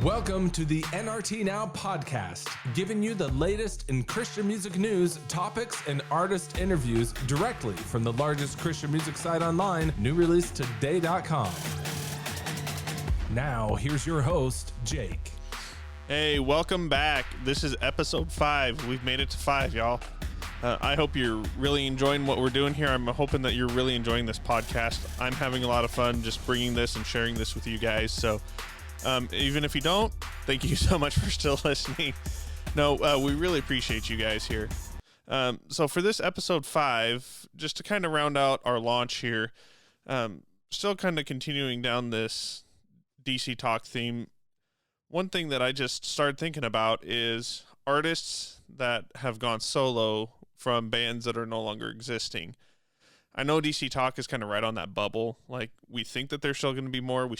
Welcome to the NRT Now podcast, giving you the latest in Christian music news, topics, and artist interviews directly from the largest Christian music site online, newreleasetoday.com. Now, here's your host, Jake. Hey, welcome back. This is episode 5. We've made it to 5, y'all. I hope you're really enjoying what we're doing here. I'm hoping that you're really enjoying this podcast. I'm having a lot of fun just bringing this and sharing this with you guys. So even if you don't, thank you so much for still listening. No, we really appreciate you guys here. So for this episode 5, just to kind of round out our launch here, still kind of continuing down this DC Talk theme. One thing that I just started thinking about is artists that have gone solo from bands that are no longer existing. I know DC Talk is kind of right on that bubble. Like, we think that there's still going to be more. We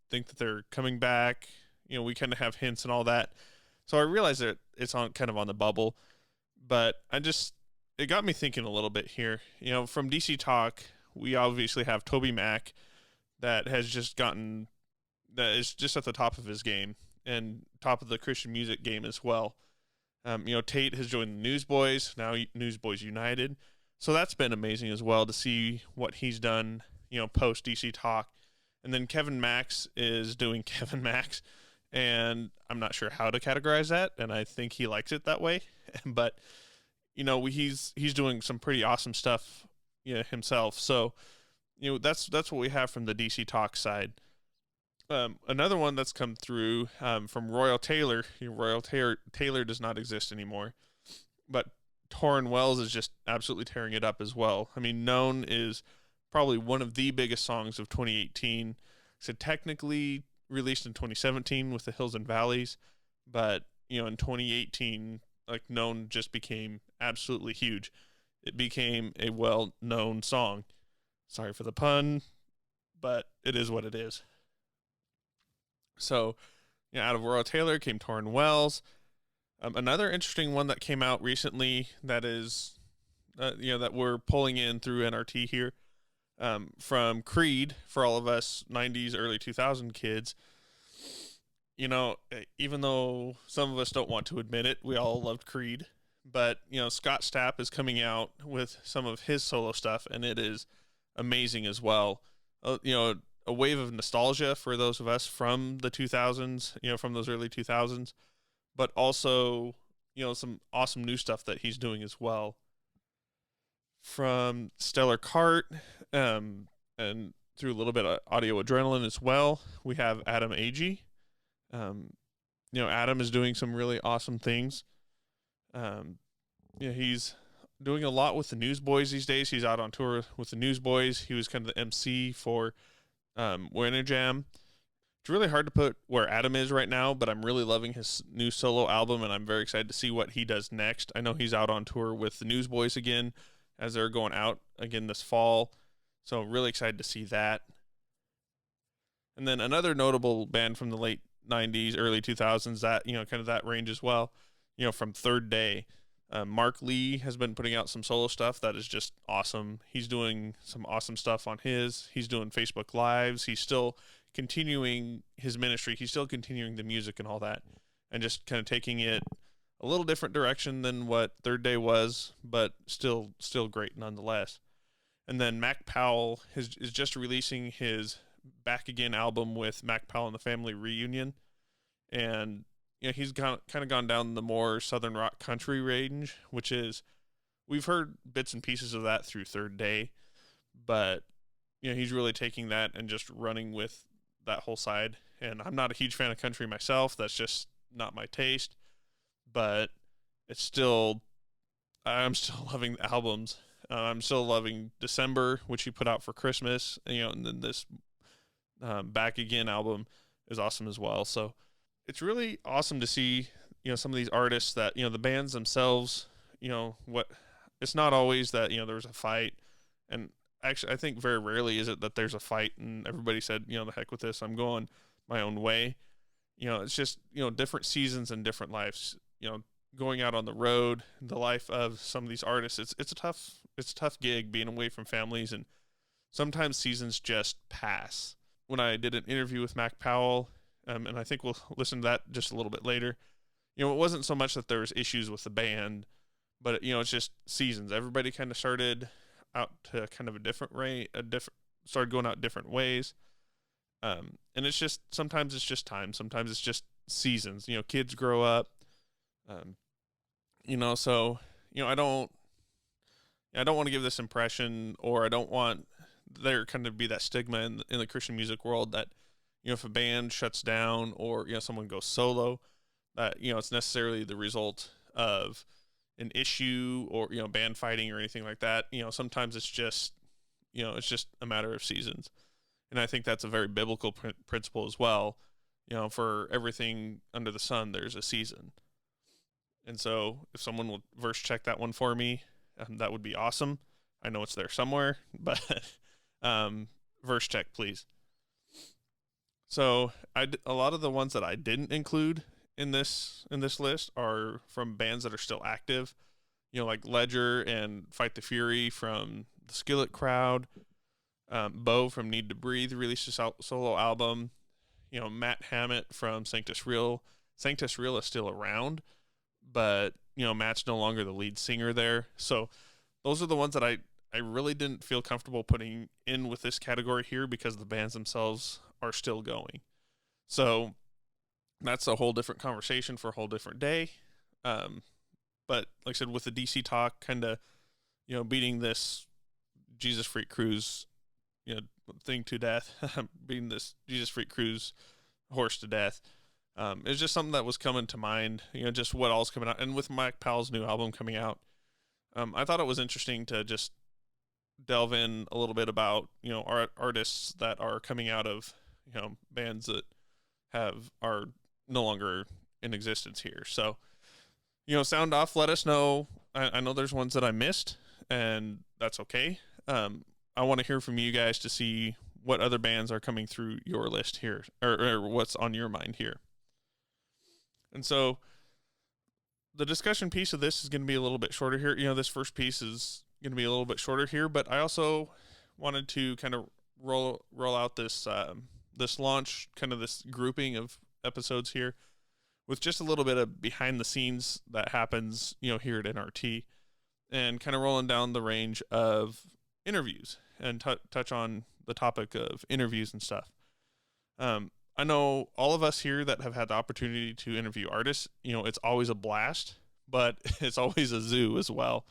think that they're coming back. You know, we kind of have hints and all that. So I realize that it's on kind of on the bubble, but it got me thinking a little bit here. You know, from DC Talk, we obviously have Toby Mac that is just at the top of his game and top of the Christian music game as well. You know, Tate has joined the Newsboys, now Newsboys United. So that's been amazing as well to see what he's done, you know, post DC Talk. And then Kevin Max is doing Kevin Max, and I'm not sure how to categorize that, and I think he likes it that way. But, you know, he's doing some pretty awesome stuff, you know, himself. So, you know, that's what we have from the DC Talk side. Another one that's come through from Royal Taylor. Royal Taylor does not exist anymore, but Torrin Wells is just absolutely tearing it up as well. I mean, Known is probably one of the biggest songs of 2018. So technically released in 2017 with the Hills and Valleys, but, you know, in 2018, like, Known just became absolutely huge. It became a well-known song. Sorry for the pun, but it is what it is. So, you know, out of Royal Taylor came Torrin Wells. Another interesting one that came out recently that is, you know, that we're pulling in through NRT here, from Creed, for all of us 90s, early 2000 kids. You know, even though some of us don't want to admit it, we all loved Creed. But, you know, Scott Stapp is coming out with some of his solo stuff, and it is amazing as well. You know, a wave of nostalgia for those of us from the 2000s, you know, from those early 2000s, but also, you know, some awesome new stuff that he's doing as well. From Stellar Cart, and through a little bit of Audio Adrenaline as well, we have Adam Agee. You know, Adam is doing some really awesome things. Yeah, he's doing a lot with the Newsboys these days. He's out on tour with the Newsboys. He was kind of the MC for Winter Jam. It's really hard to put where Adam is right now, but I'm really loving his new solo album, and I'm very excited to see what he does next. I know he's out on tour with the Newsboys again, as they're going out again this fall. So really excited to see that. And then another notable band from the late 90s, early 2000s, that, you know, kind of that range as well, you know, from Third Day. Mark Lee has been putting out some solo stuff that is just awesome. He's doing some awesome stuff on his. He's doing Facebook Lives. He's still continuing his ministry. He's still continuing the music and all that, and just kind of taking it a little different direction than what Third Day was, but still great nonetheless. And then Mac Powell is just releasing his Back Again album with Mac Powell and the Family Reunion, and, you know, he's kind of gone down the more southern rock country range, which is, we've heard bits and pieces of that through Third Day, but, you know, he's really taking that and just running with that whole side. And I'm not a huge fan of country myself. That's just not my taste, but I'm still loving the albums. I'm still loving December, which he put out for Christmas, you know, and then this Back Again album is awesome as well. So it's really awesome to see, you know, some of these artists that, you know, the bands themselves, you know, it's not always that, you know, there's a fight. And actually, I think very rarely is it that there's a fight and everybody said, you know, the heck with this, I'm going my own way. You know, it's just, you know, different seasons and different lives, you know, going out on the road, the life of some of these artists. It's a tough gig being away from families, and sometimes seasons just pass. When I did an interview with Mac Powell, and I think we'll listen to that just a little bit later. It wasn't so much that there was issues with the band, but it's just seasons. Everybody kind of started out to kind of a different rate, started going out different ways. And it's just, sometimes it's just time. Sometimes it's just seasons, kids grow up. So, I don't want to give this impression, or I don't want there kind of be that stigma in the Christian music world that, if a band shuts down or, someone goes solo, that, it's necessarily the result of an issue or, band fighting or anything like that. Sometimes it's just, it's just a matter of seasons. And I think that's a very biblical principle as well. For everything under the sun, there's a season. And so if someone will verse check that one for me, that would be awesome. I know it's there somewhere, but verse check, please. So a lot of the ones that I didn't include in this list are from bands that are still active, like Ledger and Fight the Fury from the Skillet Crowd. Bo from Need to Breathe released a solo album. Matt Hammett from Sanctus Real. Sanctus Real is still around, but, Matt's no longer the lead singer there. So those are the ones that I really didn't feel comfortable putting in with this category here because the bands themselves are still going. So that's a whole different conversation for a whole different day. But like I said, with the DC talk kind of, beating this Jesus Freak Cruise, thing to death, beating this Jesus Freak Cruise horse to death. It's just something that was coming to mind, just what all's coming out. And with Mike Powell's new album coming out, I thought it was interesting to just delve in a little bit about, artists that are coming out of, bands that are no longer in existence here. So, sound off, let us know. I know there's ones that I missed, and that's okay. I want to hear from you guys to see what other bands are coming through your list here, or what's on your mind here. And so the discussion piece of this is going to be a little bit shorter here. This first piece is going to be a little bit shorter here, but I also wanted to kind of roll out this launch, kind of this grouping of episodes here with just a little bit of behind the scenes that happens, here at NRT, and kind of rolling down the range of interviews and touch on the topic of interviews and stuff. I know all of us here that have had the opportunity to interview artists, it's always a blast, but it's always a zoo as well.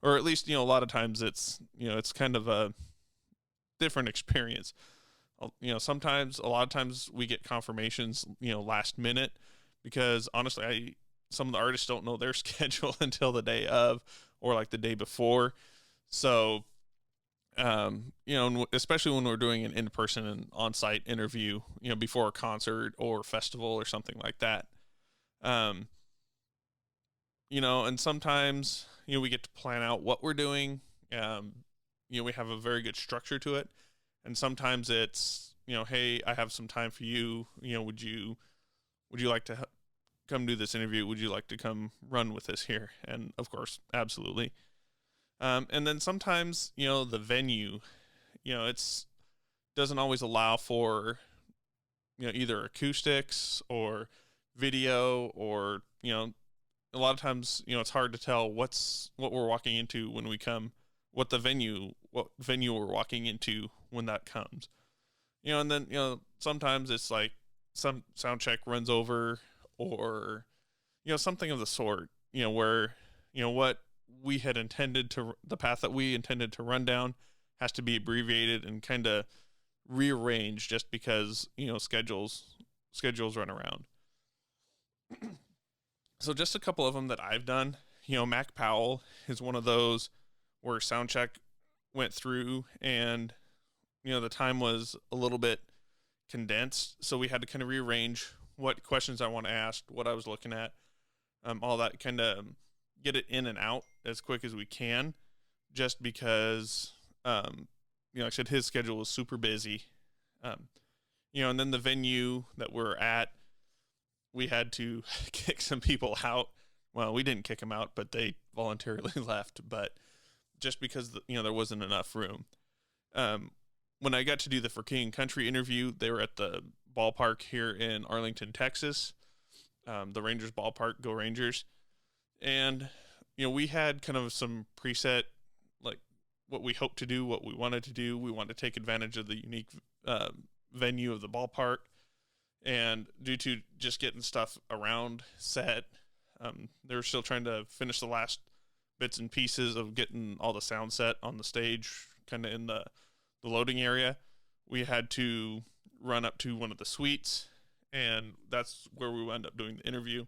Or at least, a lot of times it's kind of a different experience. A lot of times we get confirmations, last minute, because honestly, some of the artists don't know their schedule until the day of, or like the day before. So, especially when we're doing an in-person and on-site interview, before a concert or festival or something like that. And sometimes, we get to plan out what we're doing. We have a very good structure to it. And sometimes it's, hey, I have some time for you. Would you like to come do this interview? Would you like to come run with us here? And of course, absolutely. And then sometimes, the venue, it's doesn't always allow for, either acoustics or video, or, a lot of times, it's hard to tell what we're walking into when we come, what venue we're walking into when that comes, and then, sometimes it's like some sound check runs over, or, something of the sort, where, what we had intended to, the path that we intended to run down has to be abbreviated and kind of rearranged just because, schedules run around. So just a couple of them that I've done, Mac Powell is one of those where sound check went through and, the time was a little bit condensed. So we had to kind of rearrange what questions I want to ask, what I was looking at, all that, kind of get it in and out as quick as we can, just because, like I said, his schedule was super busy. And then the venue that we're at, we had to kick some people out. Well, we didn't kick them out, but they voluntarily left, but just because, there wasn't enough room. When I got to do the For King and Country interview, they were at the ballpark here in Arlington, Texas, the Rangers ballpark. Go Rangers. And, we had kind of some preset, like what we hoped to do, what we wanted to do. We wanted to take advantage of the unique venue of the ballpark. And due to just getting stuff around set, they were still trying to finish the last bits and pieces of getting all the sound set on the stage, kind of in the loading area. We had to run up to one of the suites, and that's where we wound up doing the interview.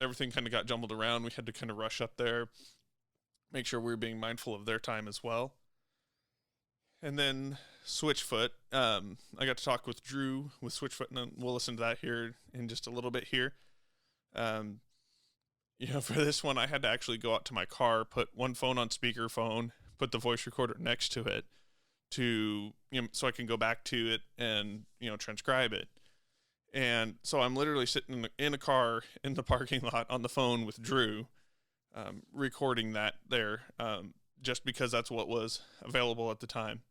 Everything kind of got jumbled around. We had to kind of rush up there, make sure we were being mindful of their time as well. And then Switchfoot, I got to talk with Drew with Switchfoot, and we'll listen to that here in just a little bit here. For this one, I had to actually go out to my car, put one phone on speakerphone, put the voice recorder next to it so I can go back to it and, transcribe it. And so I'm literally sitting in a car in the parking lot on the phone with Drew, recording that there, just because that's what was available at the time.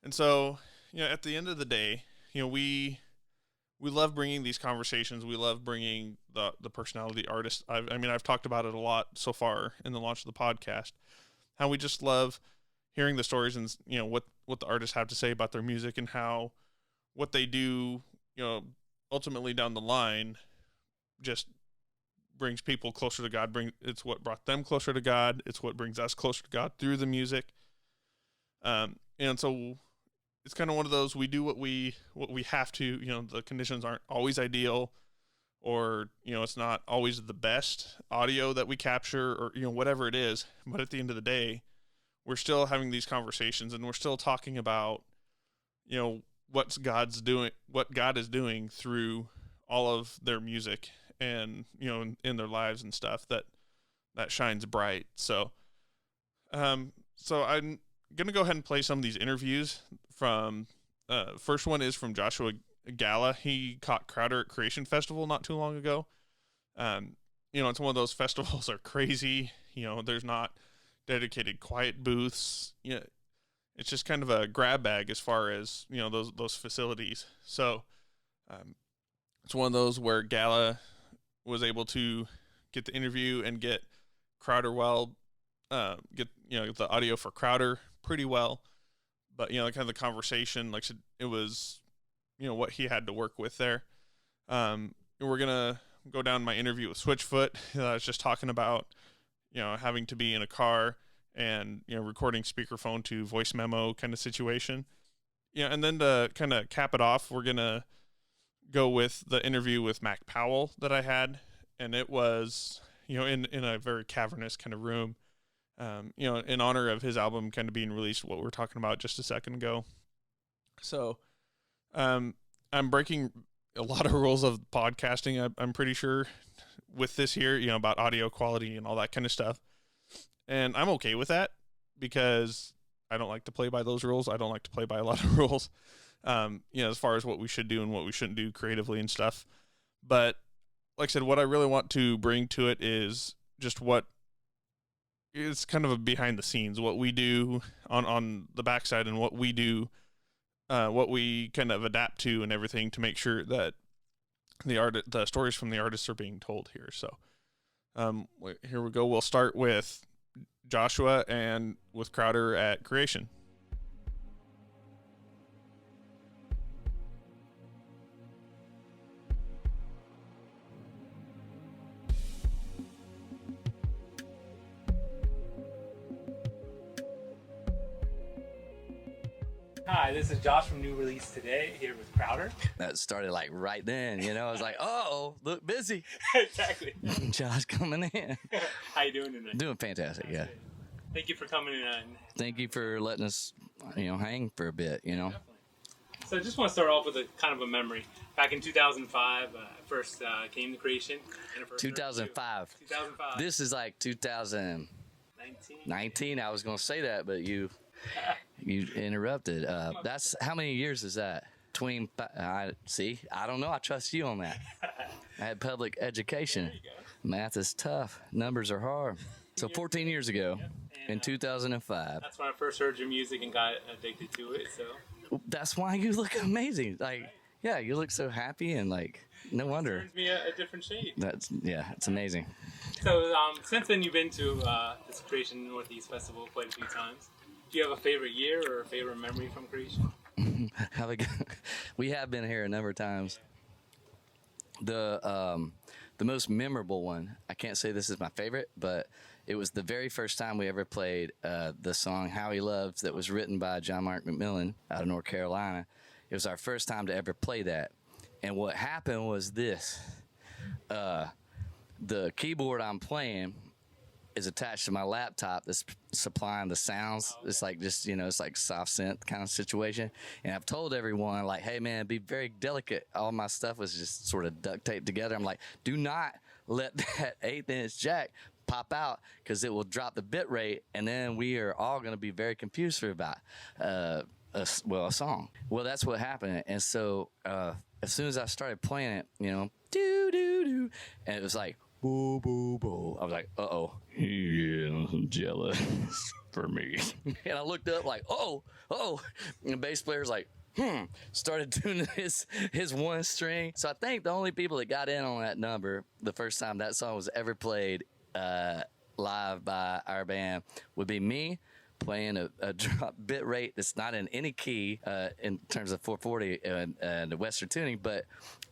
And so, at the end of the day, we love bringing these conversations. We love bringing the personality artist. I've talked about it a lot so far in the launch of the podcast, how we just love hearing the stories and, what the artists have to say about their music and how what they do, ultimately down the line just brings people closer to God. It's what brought them closer to God. It's what brings us closer to God through the music. And so it's kind of one of those, we do what we have to. The conditions aren't always ideal, or it's not always the best audio that we capture, or whatever it is. But at the end of the day, we're still having these conversations, and we're still talking about what God is doing through all of their music and in their lives and stuff that shines bright. So I'm gonna go ahead and play some of these interviews. From first one is from Joshua Gala. He caught Crowder at Creation Festival not too long ago. It's one of those festivals are crazy. There's not dedicated quiet booths. It's just kind of a grab bag as far as those facilities. So it's one of those where Gala was able to get the interview and get Crowder get the audio for Crowder pretty well. But, kind of the conversation, like I said, it was, what he had to work with there. We're going to go down my interview with Switchfoot. I was just talking about, having to be in a car and, recording speakerphone to voice memo kind of situation. And then to kind of cap it off, we're going to go with the interview with Mac Powell that I had. And it was, in a very cavernous kind of room. In honor of his album kind of being released, what we were talking about just a second ago. So, I'm breaking a lot of rules of podcasting, I'm pretty sure, with this here, about audio quality and all that kind of stuff. And I'm okay with that because I don't like to play by those rules. I don't like to play by a lot of rules, as far as what we should do and what we shouldn't do creatively and stuff. But like I said, what I really want to bring to it is just it's kind of a behind the scenes, what we do on the backside and what we do, what we kind of adapt to and everything to make sure that the stories from the artists are being told here. So, here we go. We'll start with Joshua and with Crowder at Creation. Hi, this is Josh from New Release Today, here with Crowder. That started like right then, I was like, oh, look busy. Exactly. Josh coming in. How you doing tonight? Doing fantastic, yeah. Thank you for coming in. Thank you for letting us, hang for a bit, Definitely. So I just want to start off with a kind of a memory. Back in 2005, I first came to Creation. 2005. 2005. This is like 2019. I was going to say that, but you interrupted. That's how many years is that? I don't know. I trust you on that. I had public education. There you go. Math is tough. Numbers are hard. So 14 years ago, Yep. And, in 2005. That's when I first heard your music and got addicted to it. So That's why you look amazing. Like, yeah, you look so happy and like, no wonder. Turns me a different shade. It's amazing. So since then, you've been to this Creation Northeast Festival quite a few times. Do you have a favorite year or a favorite memory from Creation? We have been here a number of times. The most memorable one, I can't say this is my favorite, but it was the very first time we ever played the song How He Loves that was written by John Mark McMillan out of North Carolina. It was our first time to ever play that. And what happened was this. The keyboard I'm playing is attached to my laptop that's supplying the sounds. It's like just, it's like soft synth kind of situation. And I've told everyone, like, hey, man, be very delicate. All my stuff was just sort of duct taped together. I'm like, do not let that 1/8" jack pop out because it will drop the bit rate. And then we are all going to be very confused about a song. Well, that's what happened. And so as soon as I started playing it, do, do, do, and it was like, boo, boo, boo. I was like, uh-oh. Yeah, jealous for me. And I looked up like, oh. And the bass player's like, started doing his one string. So I think the only people that got in on that number the first time that song was ever played live by our band would be me playing a drop bit rate that's not in any key in terms of 440 and the Western tuning, but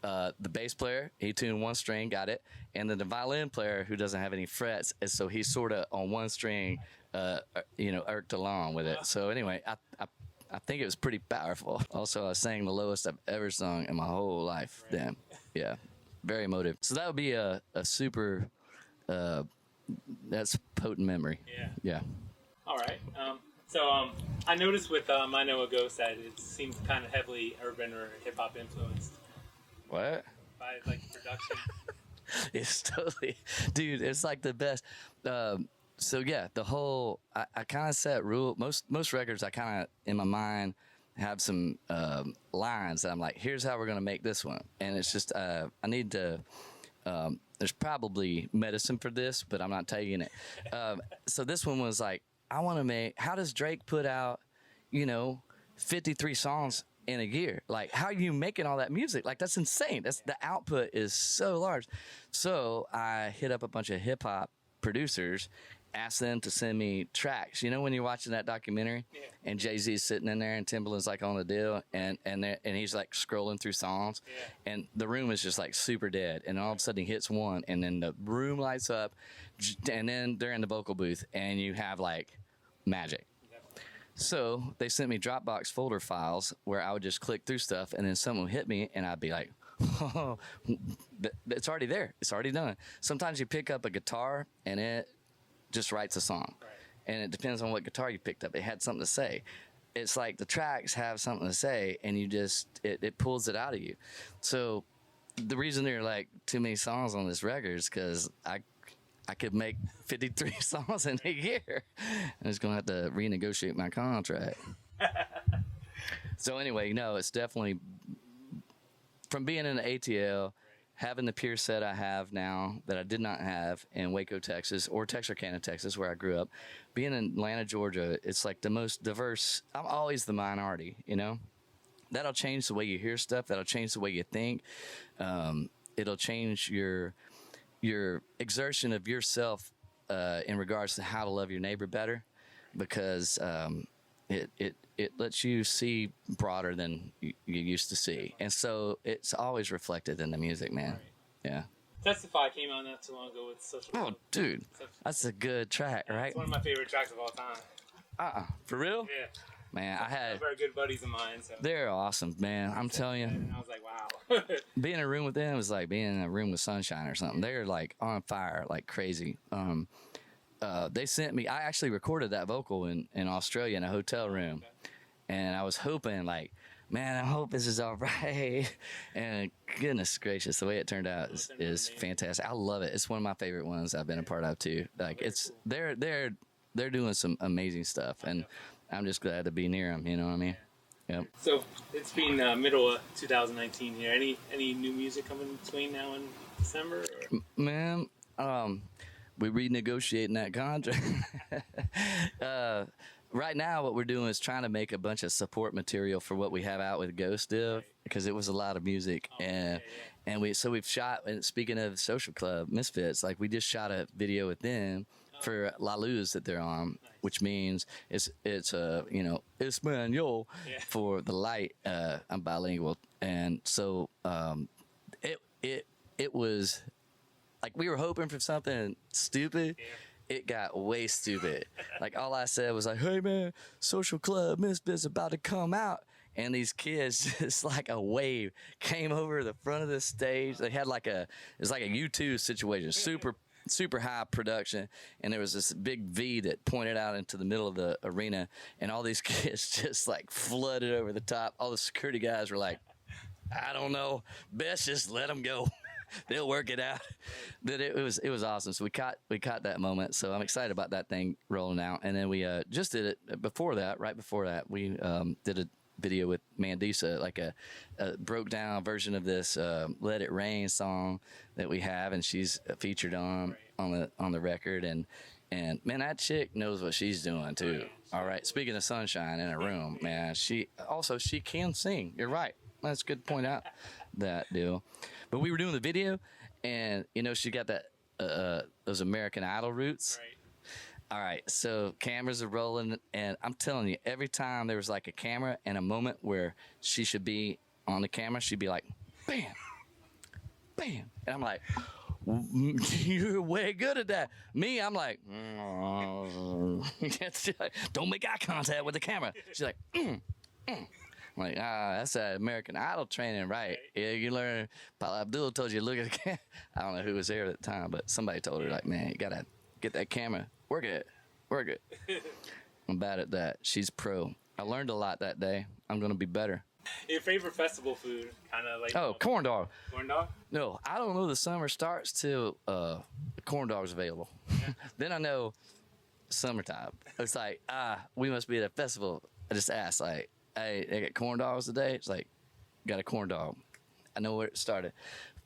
the bass player, he tuned one string, got it, and then the violin player who doesn't have any frets, and so he's sort of on one string, irked along with it. So anyway, I think it was pretty powerful. Also, I sang the lowest I've ever sung in my whole life then. Yeah, very emotive. So that would be a super, that's potent memory. Yeah. All right. So I noticed with I Know a Ghost that it seems kind of heavily urban or hip-hop influenced. What? By like production. It's totally, dude, it's like the best. So yeah, the whole, I kind of set rule. Most records I kind of, in my mind, have some lines that I'm like, here's how we're going to make this one. And it's just, I need to, there's probably medicine for this, but I'm not taking it. So this one was like, I want to make, how does Drake put out, 53 songs in a year? Like, how are you making all that music? Like, that's insane. The output is so large. So I hit up a bunch of hip hop producers, asked them to send me tracks. When you're watching that documentary, and Jay-Z's sitting in there and Timbaland's like on the deal, and he's like scrolling through songs, and the room is just like super dead, and all of a sudden he hits one, and then the room lights up, and then they're in the vocal booth, and you have like magic. So they sent me Dropbox folder files where I would just click through stuff, and then someone would hit me, and I'd be like, oh, it's already there. It's already done. Sometimes you pick up a guitar, and it just writes a song. Right. And it depends on what guitar you picked up. It had something to say. It's like the tracks have something to say, and you just, it pulls it out of you. So the reason there are like too many songs on this record is because I could make 53 songs in a year. I was going to have to renegotiate my contract. So anyway, it's definitely, from being in the ATL, having the peer set I have now that I did not have in Waco, Texas, or Texarkana, Texas, where I grew up, being in Atlanta, Georgia, it's like the most diverse. I'm always the minority, That'll change the way you hear stuff. That'll change the way you think. It'll change your exertion of yourself in regards to how to love your neighbor better, because it lets you see broader than you used to see, and so it's always reflected in the music, man. Right. Yeah. Testify came out not too long ago with Social. Oh, dude, that's a good track, right? It's one of my favorite tracks of all time. For real? Yeah. Man, I had very good buddies of mine. So. They're awesome, man. I'm telling you. And I was like, wow. Being in a room with them is like being in a room with sunshine or something. They're like on fire, like crazy. They sent me. I actually recorded that vocal in Australia in a hotel room, and I was hoping like, man, I hope this is all right. And goodness gracious, the way it turned out is fantastic. I love it. It's one of my favorite ones I've been a part of too. Like they're doing some amazing stuff, and I'm just glad to be near them. You know what I mean? Yep. So it's been middle of 2019 here. Any new music coming between now and December? Or? Man, we renegotiating that contract. right now what we're doing is trying to make a bunch of support material for what we have out with Ghost Div, because it was a lot of music. And we've shot, and speaking of Social Club Misfits, like we just shot a video with them for La Luz that they're on, which means it's Espanol for the light. I'm bilingual, and so it was like we were hoping for something stupid. It got way stupid. Like all I said was like, "Hey man, Social Club Misfits about to come out." And these kids, just like a wave, came over the front of the stage. They had it was like a U2 situation, super high production. And there was this big V that pointed out into the middle of the arena. And all these kids just like flooded over the top. All the security guys were like, I don't know, best just let them go. They'll work it out. But it was awesome. So we caught that moment. So I'm excited about that thing rolling out. And then we just did it right before that, we did a video with Mandisa, like a broke down version of this "Let It Rain" song that we have, and she's featured on the record. And man, that chick knows what she's doing too. All right, speaking of sunshine in a room, man, she can sing. You're right. That's good to point out that deal. But we were doing the video, and she got that those American Idol roots. Right. All right, so cameras are rolling, and I'm telling you, every time there was like a camera and a moment where she should be on the camera, she'd be like, bam, bam. And I'm like, you're way good at that. Me, I'm like, don't make eye contact with the camera. She's like, I'm like, that's that American Idol training, right? Yeah, you learn. Paul Abdul told you to look at the camera. I don't know who was there at the time, but somebody told her, like, man, you got to get that camera. Work it. I'm bad at that. She's pro. I learned a lot that day. I'm going to be better. Your favorite festival food? Kind of like... Oh, corn dog. Corn dog? No, I don't know the summer starts till the corn dog's available. Then I know summertime. It's like, we must be at a festival. I just asked, like, hey, they got corn dogs today? It's like, got a corn dog. I know where it started.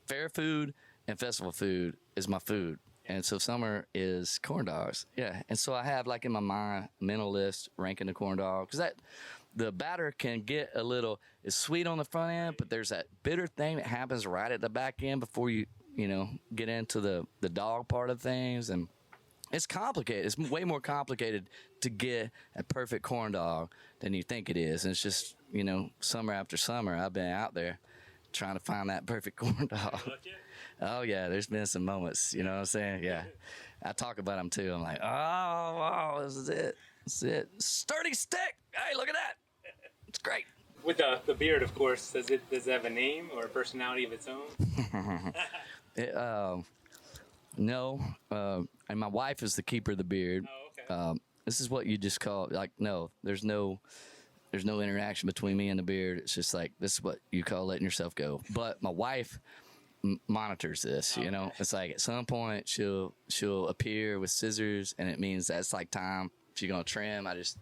Fair food and festival food is my food. And so summer is corn dogs. Yeah. And so I have like in my mind, mental list, ranking the corn dog. Because the batter can get it's sweet on the front end, but there's that bitter thing that happens right at the back end before you get into the dog part of things. And it's complicated. It's way more complicated to get a perfect corn dog than you think it is. And it's just, summer after summer, I've been out there trying to find that perfect corn dog. Oh, yeah, there's been some moments, you know what I'm saying? Yeah. I talk about them, too. I'm like, oh, this is it. This is it. Sturdy stick. Hey, look at that. It's great. With the beard, of course, does it have a name or a personality of its own? No. And my wife is the keeper of the beard. Oh, okay. This is what you just call, like, no, there's no interaction between me and the beard. It's just like, this is what you call letting yourself go. But my wife monitors this, it's like at some point she'll appear with scissors, and it means that's like time. If she's gonna trim, I just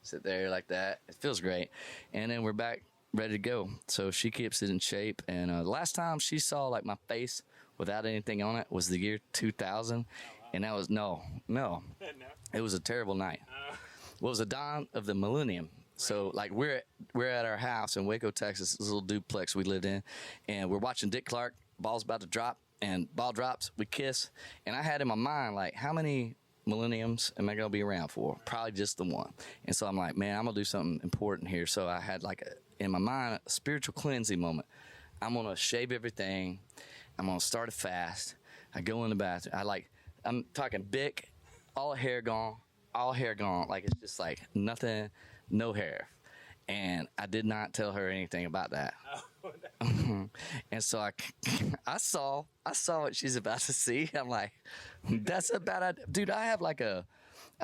sit there like that. It feels great, and then we're back ready to go. So she keeps it in shape. And the last time she saw like my face without anything on it was the year 2000. And that was no, it was a terrible night. Well, it was the dawn of the millennium. So like we're at our house in Waco, Texas, this little duplex we lived in, and we're watching Dick Clark. Ball's about to drop, and ball drops. We kiss, and I had in my mind like, how many millenniums am I gonna be around for? Probably just the one. And so I'm like, man, I'm gonna do something important here. So I had like in my mind a spiritual cleansing moment. I'm gonna shave everything. I'm gonna start a fast. I go in the bathroom. I'm talking Bic, all hair gone. Like it's just like nothing, no hair. And I did not tell her anything about that. And so I saw what she's about to see. I'm like, that's a bad idea. Dude, I have like I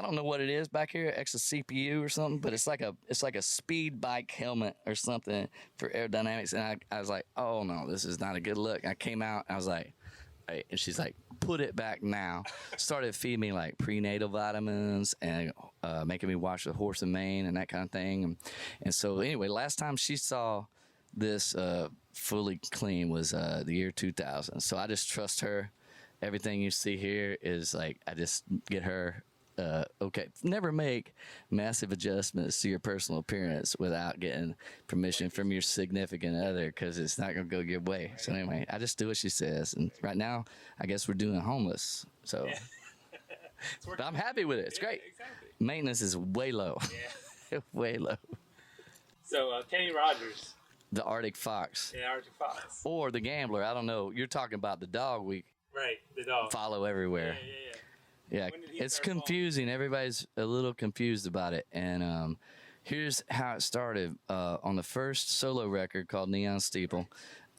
don't know what it is back here, extra CPU or something, but it's like a speed bike helmet or something for aerodynamics. And I was like, oh no, this is not a good look. I came out, and I was like, hey, and she's like, put it back now. Started feeding me like prenatal vitamins and making me watch The Horse and Mane and that kind of thing. And so anyway, last time she saw this fully clean was the year 2000. So I just trust her. Everything you see here is like, I just get her okay. Never make massive adjustments to your personal appearance without getting permission from your significant other, because it's not going to go your way. So anyway, I just do what she says. And right now, I guess we're doing homeless. So, but I'm happy with it. It's great. Exactly. Maintenance is way low. Yeah. Way low. So Kenny Rogers, The Arctic Fox. yeah, Arctic Fox. Or the Gambler. I don't know. You're talking about the dog we Right, the dog. follow everywhere. Yeah, When did he it's start confusing. Everybody's a little confused about it. And here's how it started. On the first solo record called Neon Steeple,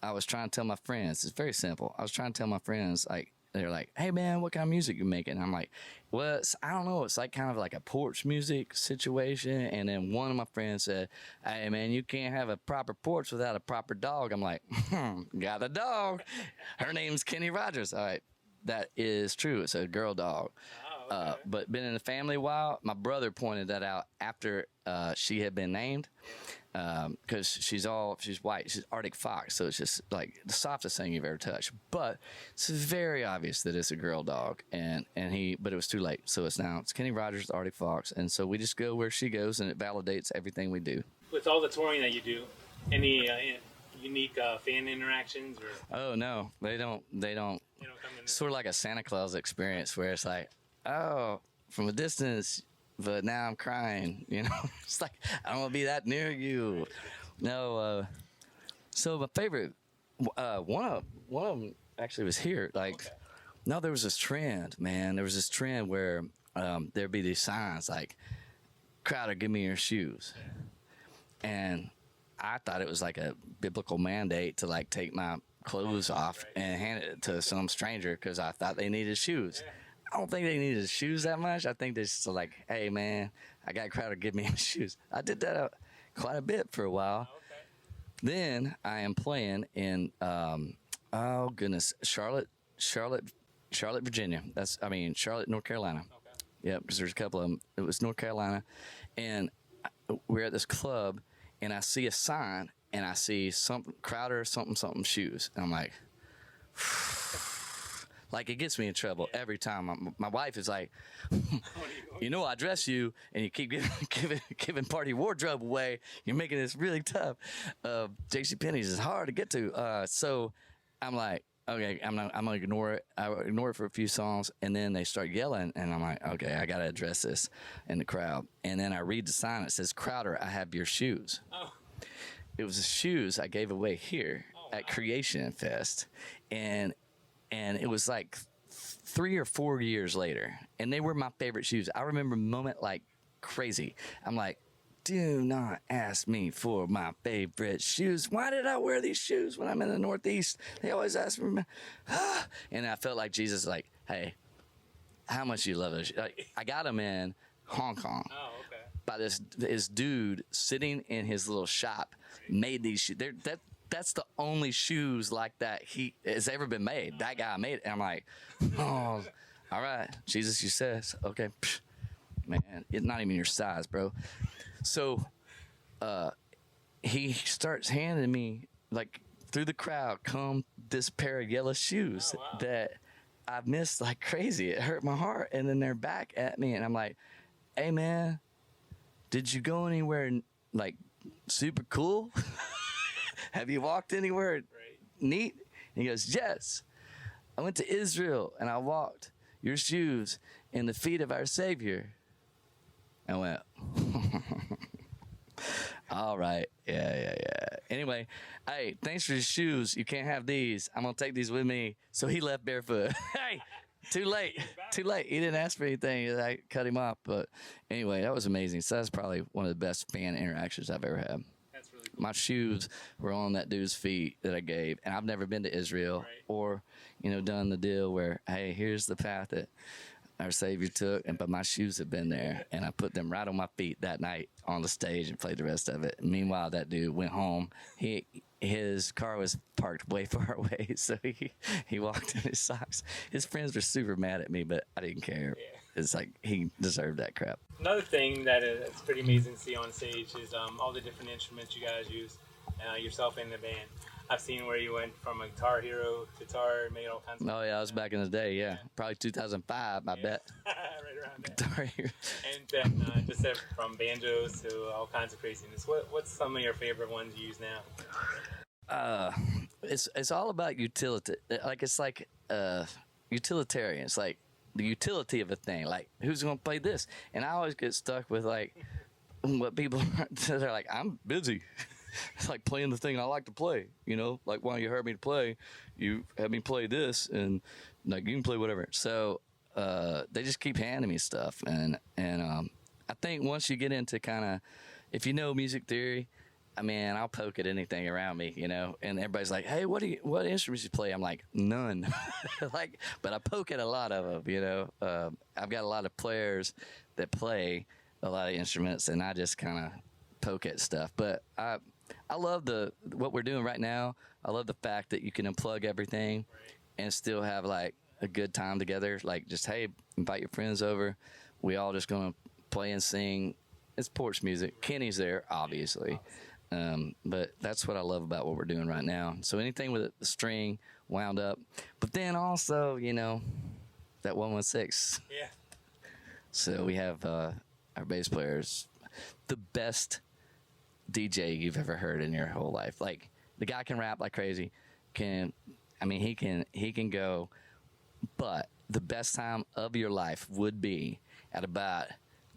I was trying to tell my friends. It's very simple. I was trying to tell my friends, like, they're like, hey, man, what kind of music you making? And I'm like, well, I don't know. It's like kind of like a porch music situation. And then one of my friends said, hey, man, you can't have a proper porch without a proper dog. I'm like, got a dog. Her name's Kenny Rogers. All right. That is true. It's a girl dog. Oh, okay. But been in the family a while. My brother pointed that out after she had been named, because she's white. She's Arctic Fox, so it's just like the softest thing you've ever touched. But it's very obvious that it's a girl dog, but it was too late. So it's Kenny Rogers, the Arctic Fox, and so we just go where she goes, and it validates everything we do. With all the touring that you do, any unique fan interactions or Oh no, they don't. you know come in? Sort of like a Santa Claus experience where it's like, oh, from a distance, but now I'm crying, you know? It's like, I don't want to be that near you. No, so my favorite, one of them actually was here. Like, Okay. no, there was this trend, man. There was this trend where there'd be these signs like, Crowder, give me your shoes. And I thought it was like a biblical mandate to like take my clothes off and hand it to some stranger because I thought they needed shoes. I don't think they needed shoes that much. I think they're just like, hey, man, I got Crowder, give me shoes. I did that quite a bit for a while. Okay. Then I am playing in, oh, goodness, Charlotte, Virginia. Charlotte, North Carolina. Okay. Yep, because there's a couple of them. It was North Carolina. And we're at this club, and I see a sign, and I see something, Crowder, something shoes. And I'm like, like it gets me in trouble every time. My wife is like, you know, I dress you, and you keep giving part of your wardrobe away. You're making this really tough. JCPenney's is hard to get to. So I'm like, okay, I'm gonna ignore it. I ignore it for a few songs, and then they start yelling, and I'm like, okay, I gotta address this in the crowd. And then I read the sign. It says, Crowder, I have your shoes. Oh. It was the shoes I gave away here at wow. Creation Fest, and it was like 3 or 4 years later, and they were my favorite shoes. I remember the moment like crazy. I'm like, do not ask me for my favorite shoes. Why did I wear these shoes when I'm in the Northeast? They always ask me. And I felt like Jesus, like, hey, how much you love those? Like, I got them in Hong Kong. Oh, okay. By this dude sitting in his little shop, made these shoes. That's the only shoes like that he has ever been made. That guy made it. And I'm like, oh, all right, Jesus, you says, okay, psh, man, it's not even your size, bro. So he starts handing me, like, through the crowd, come this pair of yellow shoes that I've missed like crazy. It hurt my heart. And then they're back at me, and I'm like, hey, man, did you go anywhere, like, super cool? Have you walked anywhere neat? And he goes, yes. I went to Israel, and I walked your shoes in the feet of our Savior. I went, all right. Yeah. Anyway, hey, thanks for your shoes. You can't have these. I'm going to take these with me. So he left barefoot. Hey, too late. He didn't ask for anything. I cut him off. But anyway, that was amazing. So that's probably one of the best fan interactions I've ever had. That's really cool. My shoes were on that dude's feet that I gave. And I've never been to Israel or, done the deal where, hey, here's the path that our Savior took, but my shoes have been there, and I put them right on my feet that night on the stage and played the rest of it. And meanwhile, that dude went home. His car was parked way far away, so he walked in his socks. His friends were super mad at me, but I didn't care. Yeah. It's like he deserved that crap. Another thing that is pretty amazing to see on stage is all the different instruments you guys use, yourself and the band. I've seen where you went from a Guitar Hero guitar, made all kinds of. Oh yeah, I was back in the day. Yeah, probably 2005. I bet. Right around there. Guitar Hero. And then just said from banjos to all kinds of craziness. What's some of your favorite ones you use now? It's all about utility. It's like utilitarian. It's like the utility of a thing. Like, who's gonna play this? And I always get stuck with like what people they're like, I'm busy. It's like playing the thing I like to play, you know. Like, why don't you heard me to play? You had me play this, and like you can play whatever. So they just keep handing me stuff, and I think once you get into kind of, if you know music theory, I mean, I'll poke at anything around me, you know. And everybody's like, "Hey, what instruments you play?" I'm like, "None." But I poke at a lot of them, you know. I've got a lot of players that play a lot of instruments, and I just kind of poke at stuff. But I love what we're doing right now. I love the fact that you can unplug everything and still have like a good time together. Like, just, hey, invite your friends over. We all just gonna play and sing. It's porch music. Kenny's there, obviously. But that's what I love about what we're doing right now. So anything with the string wound up, but then also, you know, that 116. Yeah. So we have our bass player's the best DJ you've ever heard in your whole life. Like, the guy can rap like crazy. He can go, but the best time of your life would be at about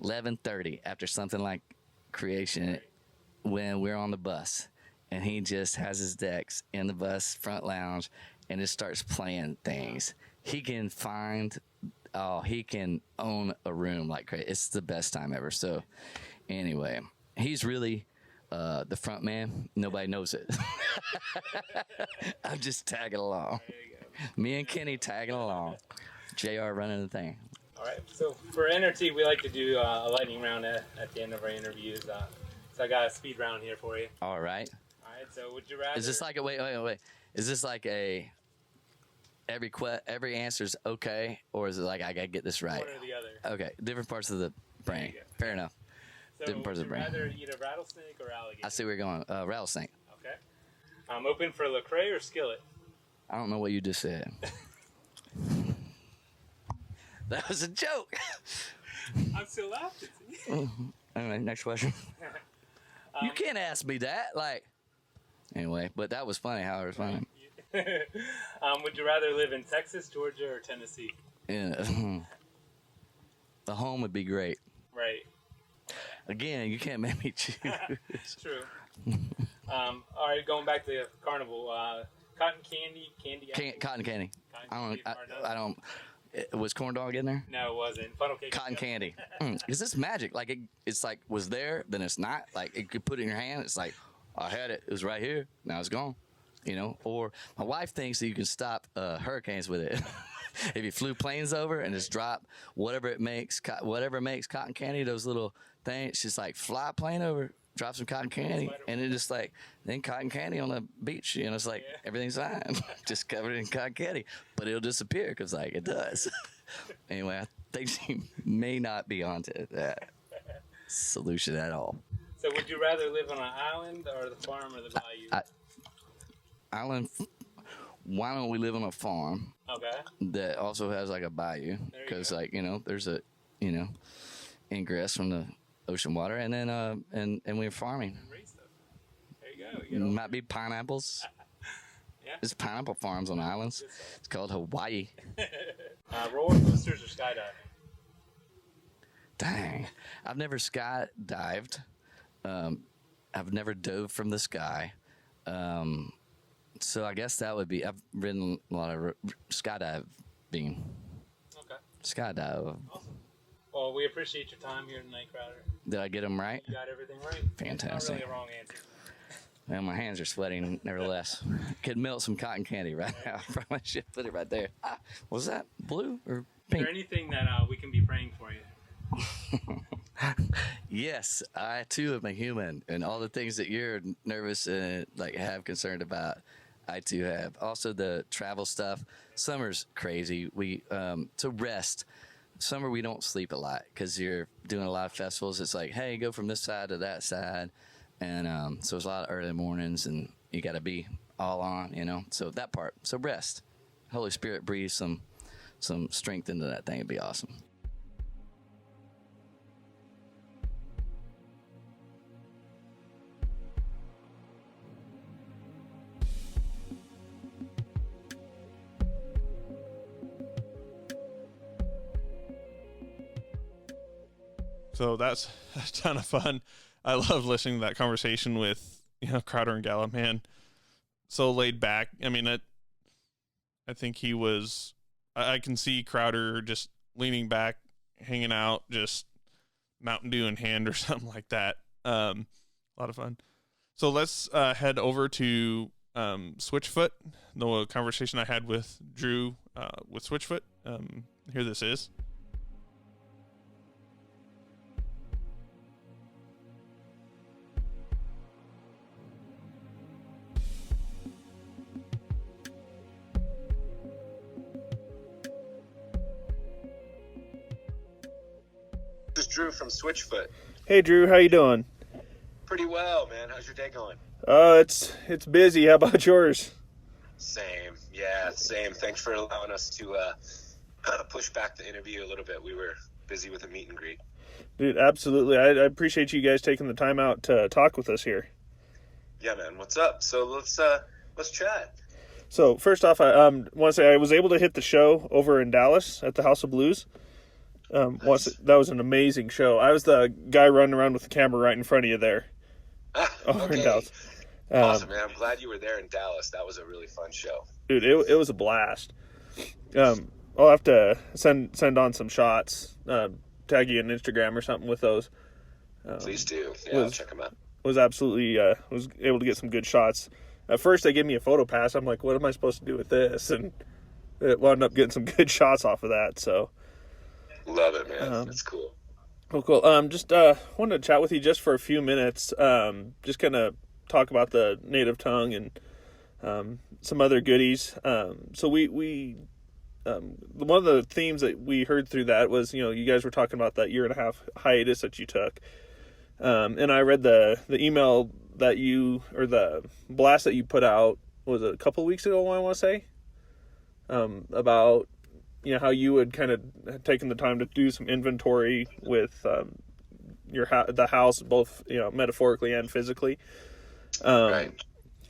11:30 after something like Creation, when we're on the bus and he just has his decks in the bus front lounge and just starts playing things. He can own a room like crazy. It's the best time ever. So anyway, he's really the front man. Nobody knows it. I'm just tagging along. Me and Kenny tagging along. JR running the thing. All right. So for NRT, we like to do a lightning round at the end of our interviews. So I got a speed round here for you. All right. All right. So would you rather? Is this like a wait? Is this like a every answer's okay, or is it like I gotta get this right? One or the other. Okay, different parts of the brain. Fair enough. So Different parts would of the you brain. rather eat a rattlesnake or alligator? I see where you're going. Rattlesnake. Okay. Open for Lecrae or Skillet? I don't know what you just said. That was a joke. I'm still laughing. Anyway, next question. You can't ask me that. Like, anyway, but that was funny. How it was funny. Would you rather live in Texas, Georgia, or Tennessee? Yeah. The home would be great. Right. Again, you can't make me choose. True. All right, going back to Carnival. Cotton candy. Cotton candy. Cotton candy, I don't. Was corn dog in there? No, it wasn't. Funnel cake. Cotton candy. Is this magic? Like, it's like was there, then it's not. Like, you could put it in your hand. It's like, I had it. It was right here. Now it's gone. You know. Or my wife thinks that you can stop hurricanes with it. If you flew planes over and just drop whatever makes cotton candy, those little things, just like fly a plane over, drop some cotton candy, and it just like, then cotton candy on the beach, you know, it's like, everything's fine, just covered in cotton candy, but it'll disappear because like it does. Anyway, I think she may not be onto that solution at all. So would you rather live on an island or the farm or the bayou? Island. Why don't we live on a farm? Okay. That also has like a bayou, because like, you know, there's a, you know, ingress from the ocean water, and then and we're farming. And raise stuff. There you go. Might be pineapples. Yeah. There's pineapple farms on islands. It's called Hawaii. Roller coasters or skydiving? Dang, I've never skydived. I've never dove from the sky. So I guess that would be. I've ridden a lot of skydiving. Okay. Skydive. Awesome. Well, we appreciate your time here tonight, Crowder. Did I get them right? You got everything right. Fantastic. Not really a wrong answer. Well, my hands are sweating, nevertheless. Could melt some cotton candy right now. I probably should put it right there. Was that blue or Is pink? there anything that we can be praying for you? Yes, I too am a human, and all the things that you're nervous and like have concerned about, I too have. Also, the travel stuff. Summer's crazy. We to rest. Summer we don't sleep a lot because you're doing a lot of festivals. It's like, hey, go from this side to that side, and so it's a lot of early mornings, and you got to be all on, you know. So that part. So rest. Holy Spirit breathe some strength into that thing. It'd be awesome. So that's a ton of fun. I love listening to that conversation with, Crowder and Gallup, man. So laid back. I mean, I think he was, I can see Crowder just leaning back, hanging out, just Mountain Dew in hand or something like that. A lot of fun. So let's head over to Switchfoot, the conversation I had with Drew with Switchfoot. Here this is. This is Drew from Switchfoot. Hey Drew, how you doing? Pretty well, man. How's your day going? It's busy. How about yours? Same. Yeah, same. Thanks for allowing us to push back the interview a little bit. We were busy with a meet and greet. Dude, absolutely. I appreciate you guys taking the time out to talk with us here. Yeah, man. What's up? So let's chat. So first off, I want to say I was able to hit the show over in Dallas at the House of Blues. Nice. That was an amazing show. I was the guy running around with the camera right in front of you there. Over in Dallas. Awesome, man. I'm glad you were there in Dallas. That was a really fun show. Dude, it was a blast. I'll have to send on some shots, tag you on Instagram or something with those. Please do. Yeah, I'll check them out. Was absolutely was able to get some good shots. At first, they gave me a photo pass. I'm like, what am I supposed to do with this? And it wound up getting some good shots off of that. So love it, man. That's cool. Cool. Just wanted to chat with you just for a few minutes. Just kind of talk about the native tongue and some other goodies. So we one of the themes that we heard through that was, you guys were talking about that 1.5-year hiatus that you took. And I read the email that or the blast that you put out, was it a couple of weeks ago, I want to say, about, how you had kind of taken the time to do some inventory with the house, both, metaphorically and physically. Right.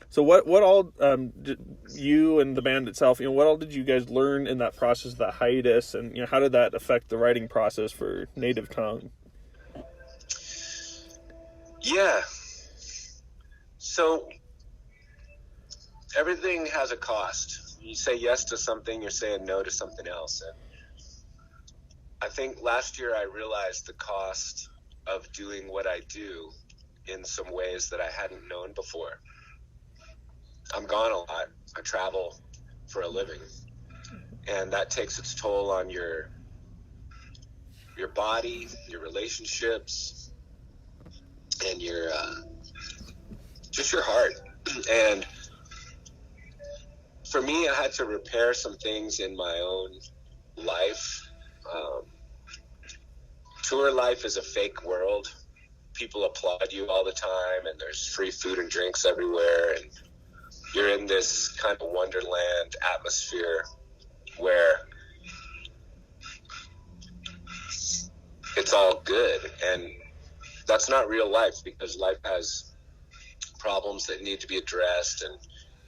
So what all did you and the band itself, what all did you guys learn in that process of that hiatus, and how did that affect the writing process for Native Tongue? Yeah. So everything has a cost. You say yes to something, you're saying no to something else. And I think last year I realized the cost of doing what I do in some ways that I hadn't known before. I'm gone a lot. I travel for a living, and that takes its toll on your body, your relationships, and your just your heart. And for me, I had to repair some things in my own life. Tour life is a fake world. People applaud you all the time, and there's free food and drinks everywhere, and you're in this kind of wonderland atmosphere where it's all good. And that's not real life, because life has problems that need to be addressed, and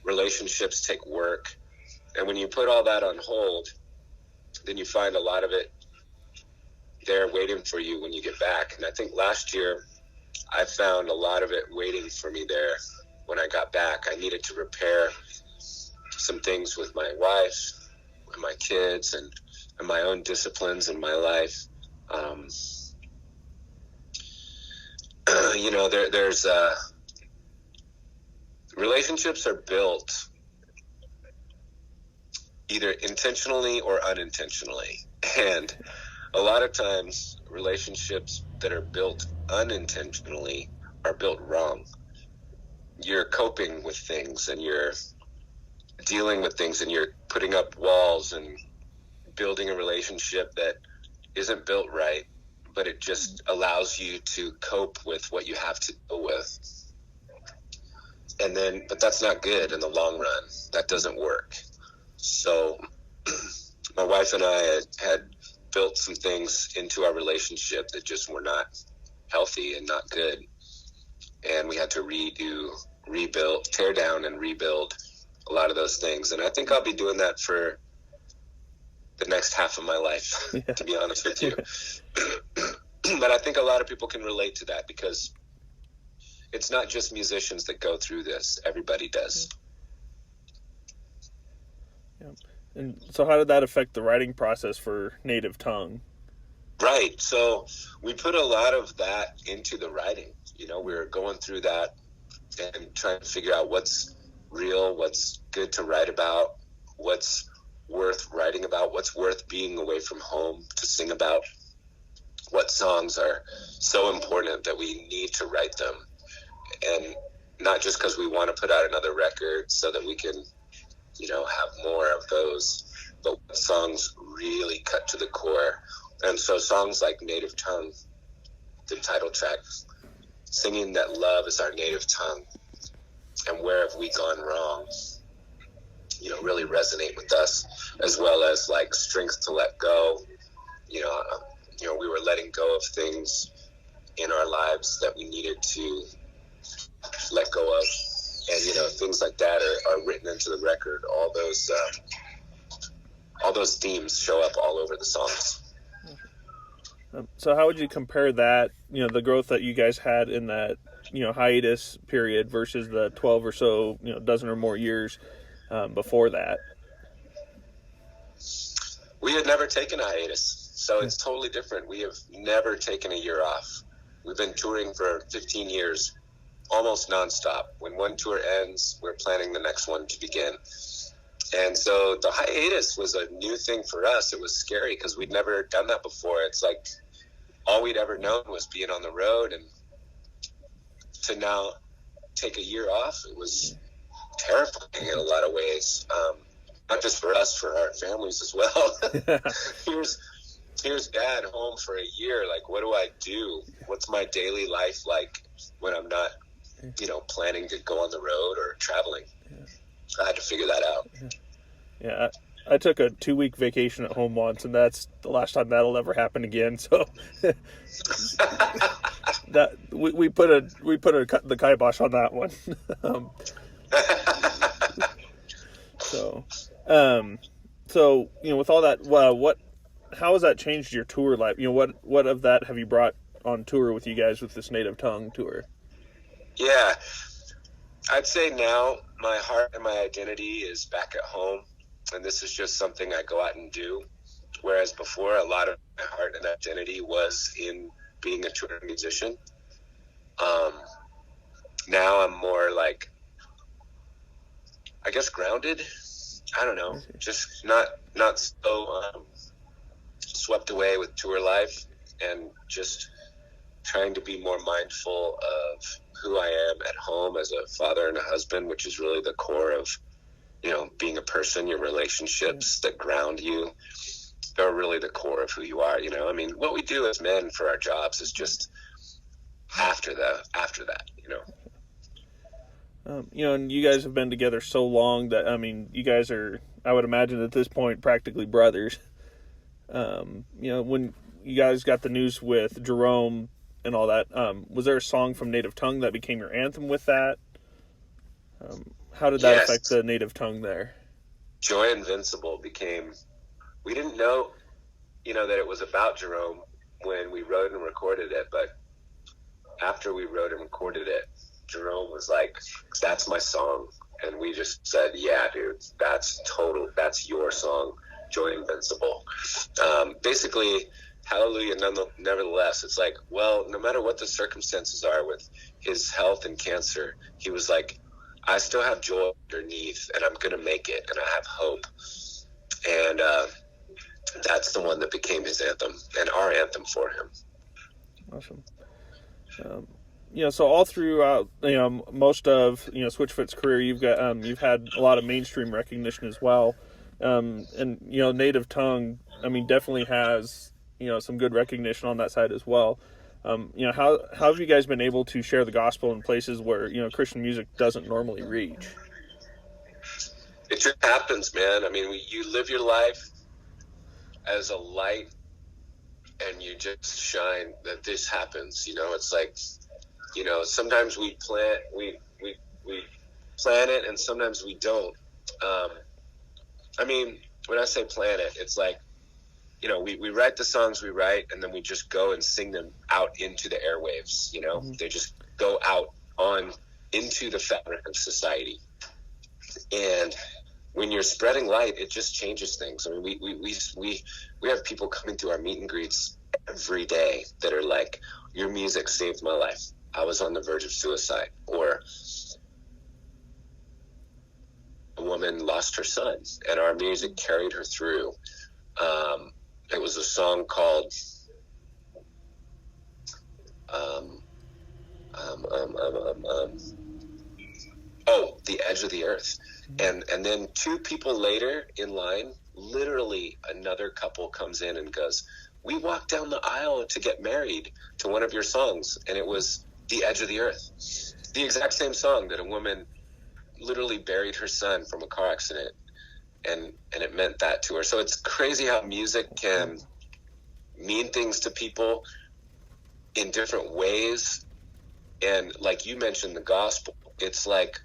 relationships take work. And when you put all that on hold, then you find a lot of it there waiting for you when you get back. And I think last year I found a lot of it waiting for me there when I got back. I needed to repair some things with my wife and my kids and my own disciplines in my life. There's relationships are built either intentionally or unintentionally. And a lot of times relationships that are built unintentionally are built wrong. You're coping with things, and you're dealing with things, and you're putting up walls and building a relationship that isn't built right, but it just allows you to cope with what you have to deal with. but that's not good in the long run. That doesn't work. So my wife and I had built some things into our relationship that just were not healthy and not good. And we had to tear down and rebuild a lot of those things. And I think I'll be doing that for the next half of my life, to be honest with you. But I think a lot of people can relate to that, because it's not just musicians that go through this. Everybody does. Yeah. And so how did that affect the writing process for Native Tongue? Right. So we put a lot of that into the writing. We were going through that and trying to figure out what's real, what's good to write about, what's worth writing about, what's worth being away from home to sing about, what songs are so important that we need to write them. And not just because we want to put out another record so that we can, have more of those, but what songs really cut to the core. And so songs like Native Tongue, the title track, singing that love is our native tongue and where have we gone wrong, really resonate with us, as well as like strength to let go. We were letting go of things in our lives that we needed to let go of. And, things like that are written into the record. All those themes show up all over the songs. So how would you compare that, the growth that you guys had in that, hiatus period versus the 12 or so, dozen or more years before that? We had never taken a hiatus, so it's totally different. We have never taken a year off. We've been touring for 15 years, almost nonstop. When one tour ends, we're planning the next one to begin. And so the hiatus was a new thing for us. It was scary because we'd never done that before. It's like all we'd ever known was being on the road, and to now take a year off, it was terrifying in a lot of ways. Not just for us, for our families as well. Here's Dad home for a year. Like, what do I do? What's my daily life like when I'm not, planning to go on the road or traveling? I had to figure that out. Yeah, I took a 2-week vacation at home once, and that's the last time that'll ever happen again. So that we put the kibosh on that one. So with all that, how has that changed your tour life? What of that have you brought on tour with you guys with this Native Tongue tour? Yeah, I'd say now my heart and my identity is back at home, and this is just something I go out and do. Whereas before, a lot of my heart and identity was in being a touring musician. Now I'm more like, I guess, grounded. I don't know, just not so swept away with tour life, and just trying to be more mindful of who I am at home as a father and a husband, which is really the core of, being a person. Your relationships that ground you, they're really the core of who you are. What we do as men for our jobs is just after that. And you guys have been together so long that, you guys are, I would imagine at this point, practically brothers. When you guys got the news with Jerome and all that, was there a song from Native Tongue that became your anthem with that? How did that affect the Native Tongue there? Joy Invincible became, we didn't know, that it was about Jerome when we wrote and recorded it, but after we wrote and recorded it, Jerome was like, that's my song. And we just said, yeah, dude, that's your song, Joy Invincible. Basically, hallelujah, nevertheless. It's like, well, no matter what the circumstances are with his health and cancer, he was like, I still have joy underneath, and I'm going to make it, and I have hope. And that's the one that became his anthem and our anthem for him. Awesome. So all throughout, most of, Switchfoot's career, you've had a lot of mainstream recognition as well. And Native Tongue, definitely has, some good recognition on that side as well. How have you guys been able to share the gospel in places where, Christian music doesn't normally reach? It just happens, man. I mean, you live your life as a light, and you just shine. That this happens. It's like, sometimes we plan it, and sometimes we don't. I mean, when I say plan it, it's like, we write the songs we write, and then we just go and sing them out into the airwaves. Mm-hmm. They just go out into the fabric of society. And when you're spreading light, it just changes things. I mean, we have people coming to our meet and greets every day that are like, your music saved my life. I was on the verge of suicide. Or a woman lost her son, and our music carried her through. It was a song called The Edge of the Earth. And then 2 people later in line, literally another couple comes in and goes, we walked down the aisle to get married to one of your songs, and it was The Edge of the Earth. The exact same song that a woman literally buried her son from a car accident, and it meant that to her. So it's crazy how music can mean things to people in different ways. And like you mentioned, the gospel, it's like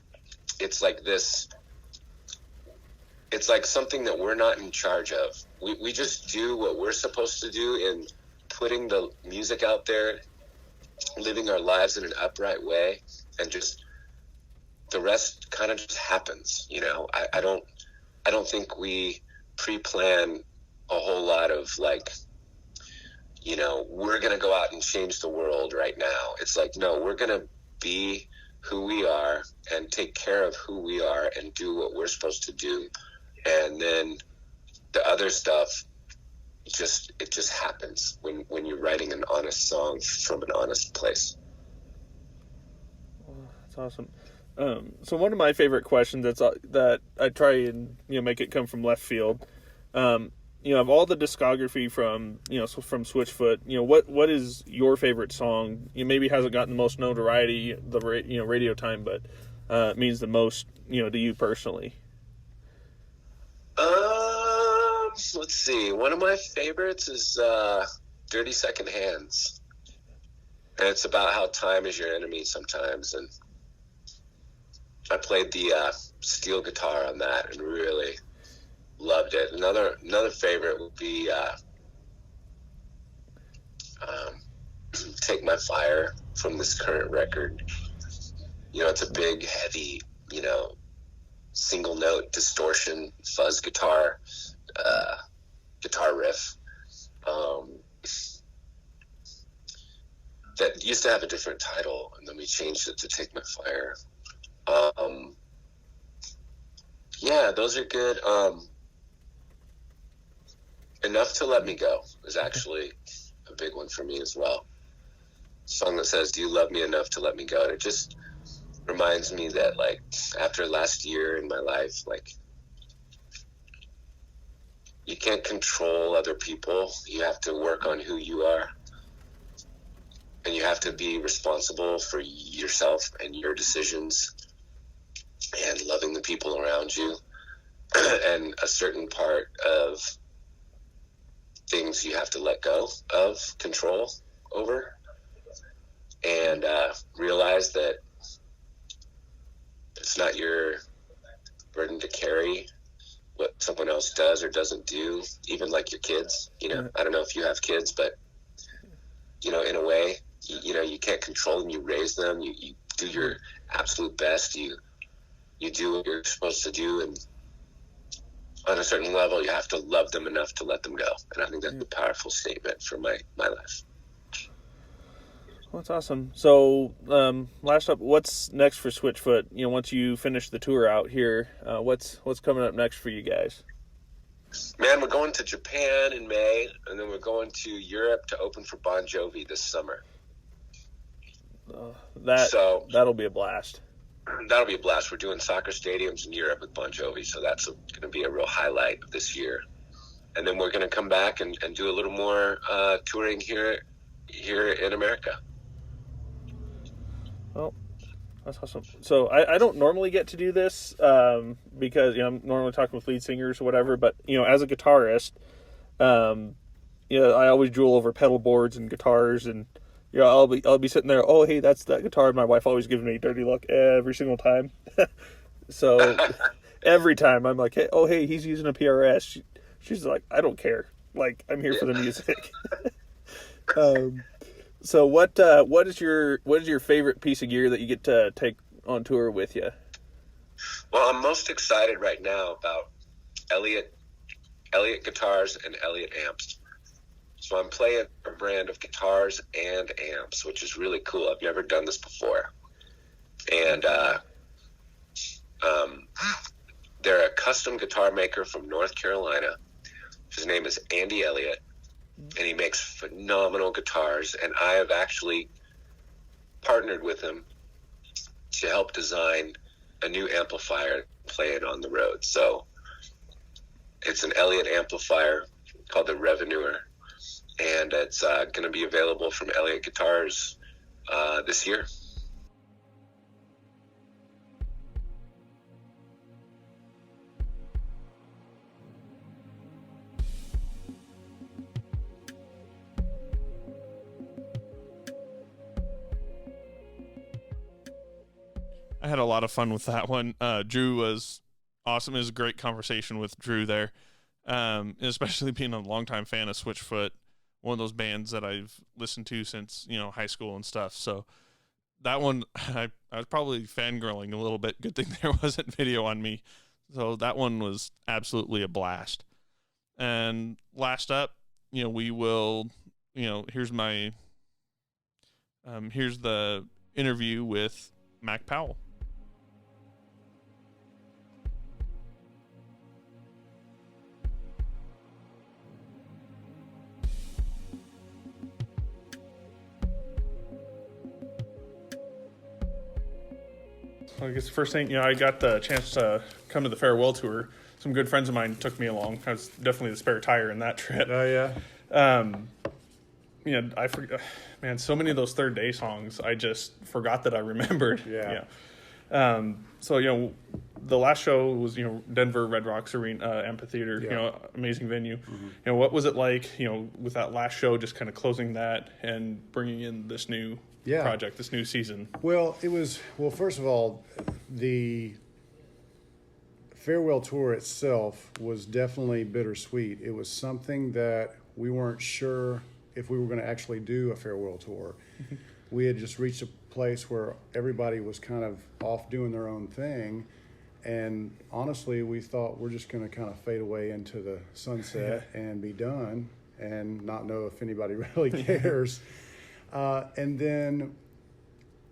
this, it's like something that we're not in charge of. We just do what we're supposed to do in putting the music out there, living our lives in an upright way, and just the rest kind of just happens. I don't think we pre-plan a whole lot of like, we're going to go out and change the world right now. It's like, no, we're going to be who we are and take care of who we are and do what we're supposed to do. And then the other stuff, it just happens when you're writing an honest song from an honest place. That's awesome. So one of my favorite questions that I try and make it come from left field, of all the discography from from Switchfoot, what is your favorite song? Maybe hasn't gotten the most notoriety, radio time, but means the most to you personally. Let's see. One of my favorites is "Dirty Second Hands," and it's about how time is your enemy sometimes, and I played the steel guitar on that and really loved it. Another favorite would be "Take My Fire" from this current record. It's a big, heavy, single note distortion fuzz guitar riff that used to have a different title, and then we changed it to "Take My Fire." Yeah, those are good. "Enough to Let Me Go" is actually a big one for me as well. A song that says, "Do you love me enough to let me go?" And it just reminds me that, like, after last year in my life, like, you can't control other people. You have to work on who you are, and you have to be responsible for yourself and your decisions and loving the people around you. And a certain part of things you have to let go of control over, and realize that it's not your burden to carry what someone else does or doesn't do, even like your kids. I don't know if you have kids, but in a way, you can't control them. You raise them, you do your absolute best, you do what you're supposed to do, and on a certain level, you have to love them enough to let them go. And I think that's a powerful statement for my life. Well, that's awesome. So, last up, what's next for Switchfoot? Once you finish the tour out here, what's coming up next for you guys? Man, we're going to Japan in May, and then we're going to Europe to open for Bon Jovi this summer. That'll be a blast. That'll be a blast. We're doing soccer stadiums in Europe with Bon Jovi, so that's going to be a real highlight of this year. And then we're going to come back and do a little more touring here here in America. Well, that's awesome. So I don't normally get to do this because I'm normally talking with lead singers or whatever. But as a guitarist, I always drool over pedal boards and guitars, and I'll be sitting there. Oh, hey, that's that guitar. My wife always gives me a dirty look every single time. So every time I'm like, hey, he's using a PRS. She's like, I don't care. Like, I'm here for the music. So what is your favorite piece of gear that you get to take on tour with you? Well, I'm most excited right now about Elliott guitars and Elliott amps. So I'm playing a brand of guitars and amps, which is really cool. I've never done this before. And they're a custom guitar maker from North Carolina. His name is Andy Elliott, and he makes phenomenal guitars. And I have actually partnered with him to help design a new amplifier, play it on the road. So it's an Elliott amplifier called the Revenuer, and it's going to be available from Elliott Guitars this year. I had a lot of fun with that one. Drew was awesome. It was a great conversation with Drew there, especially being a longtime fan of Switchfoot, one of those bands that I've listened to since high school and stuff. So that one, I was probably fangirling a little bit. Good thing there wasn't video on me. So that one was absolutely a blast. And last up, we will, here's the interview with Mac Powell. I guess the first thing, I got the chance to come to the farewell tour. Some good friends of mine took me along. I was definitely the spare tire in that trip. Oh, yeah. I forget, man, so many of those Third Day songs, I just forgot that I remembered. Yeah. So, the last show was, Denver Red Rocks Arena, amphitheater, amazing venue. Mm-hmm. What was it like, with that last show, just kind of closing that and bringing in this new project, this new season? Well, first of all, the farewell tour itself was definitely bittersweet. It was something that we weren't sure if we were going to actually do a farewell tour. We had just reached a place where everybody was kind of off doing their own thing. And honestly, we thought we're just going to kind of fade away into the sunset and be done and not know if anybody really cares. And then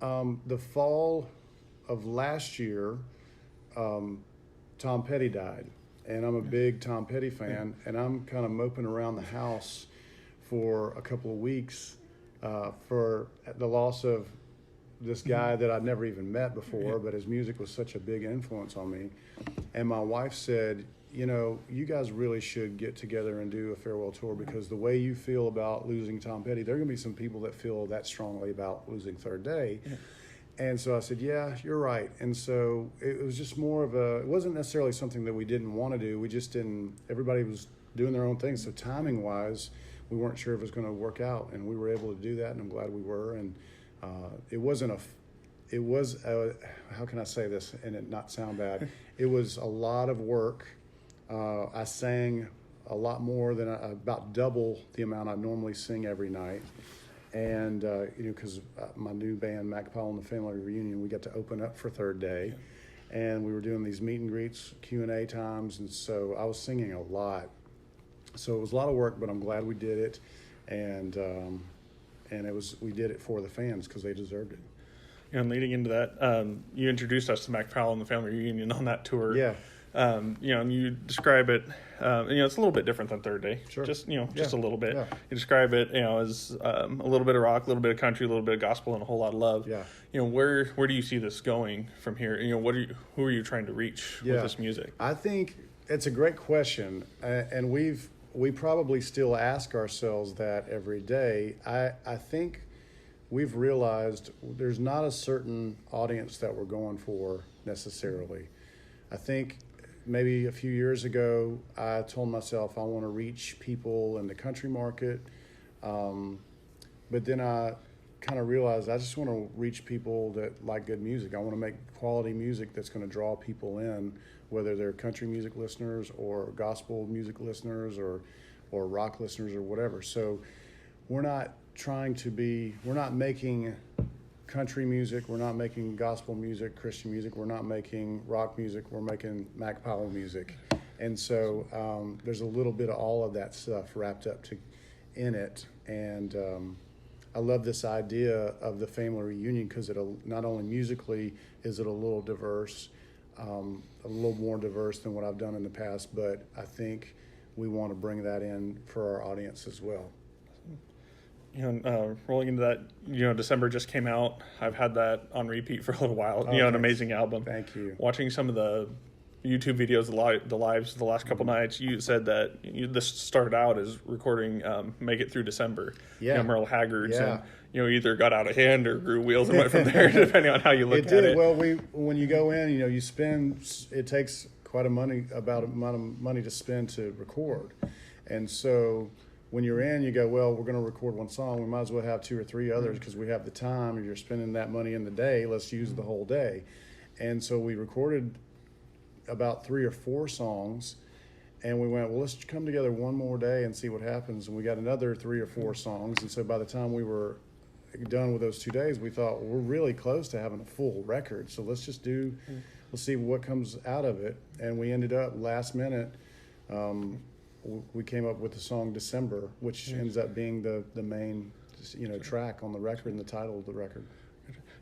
the fall of last year, Tom Petty died. And I'm a big Tom Petty fan, and I'm kind of moping around the house for a couple of weeks for the loss of this guy that I'd never even met before, but his music was such a big influence on me. And my wife said, you guys really should get together and do a farewell tour, because the way you feel about losing Tom Petty, there are going to be some people that feel that strongly about losing Third Day. Yeah. And so I said, yeah, you're right. And so it was just more of it wasn't necessarily something that we didn't want to do. We just didn't, everybody was doing their own thing. So timing wise, we weren't sure if it was going to work out, and we were able to do that, and I'm glad we were. And it was how can I say this and it not sound bad? It was a lot of work. I sang a lot more than about double the amount I normally sing every night. And, because my new band, Mac Powell and the Family Reunion, we got to open up for Third Day. And we were doing these meet and greets, Q&A times. And so I was singing a lot. So it was a lot of work, but I'm glad we did it. And we did it for the fans because they deserved it. And leading into that, you introduced us to Mac Powell and the Family Reunion on that tour. Yeah. And you describe it, it's a little bit different than Third Day. Sure. Just a little bit. Yeah. You describe it, as a little bit of rock, a little bit of country, a little bit of gospel, and a whole lot of love. Yeah. Where do you see this going from here? Who are you trying to reach with this music? I think it's a great question, and we've we probably still ask ourselves that every day. I think we've realized there's not a certain audience that we're going for necessarily. I think maybe a few years ago, I told myself I want to reach people in the country market. But then I kind of realized I just want to reach people that like good music. I want to make quality music that's going to draw people in, whether they're country music listeners or gospel music listeners or rock listeners or whatever. So we're not making country music, we're not making gospel music, Christian music, we're not making rock music, we're making Mac Powell music. And so there's a little bit of all of that stuff wrapped up in it. And I love this idea of the family reunion because it'll not only musically is it a little diverse, a little more diverse than what I've done in the past, but I think we want to bring that in for our audience as well. Rolling into that, December just came out. I've had that on repeat for a little while. Oh, an amazing album. Thank you. Watching some of the YouTube videos, the lives the last couple nights, you said that this started out as recording Make It Through December. Yeah. Merle Haggard's. Yeah. And, either got out of hand or grew wheels and went from there, depending on how you look at it. Well, when you go in, you spend, it takes quite amount of money to spend to record. And so when you're in, you go, well, we're going to record one song. We might as well have 2 or 3 others because we have the time. If you're spending that money in the day, let's use the whole day. And so we recorded about 3 or 4 songs, and we went, well, let's come together one more day and see what happens. And we got another 3 or 4 songs. And so by the time we were done with those 2 days, we thought, well, we're really close to having a full record. So let's just let's see what comes out of it. And we ended up last minute, we came up with the song December, which ends up being the main, track on the record and the title of the record.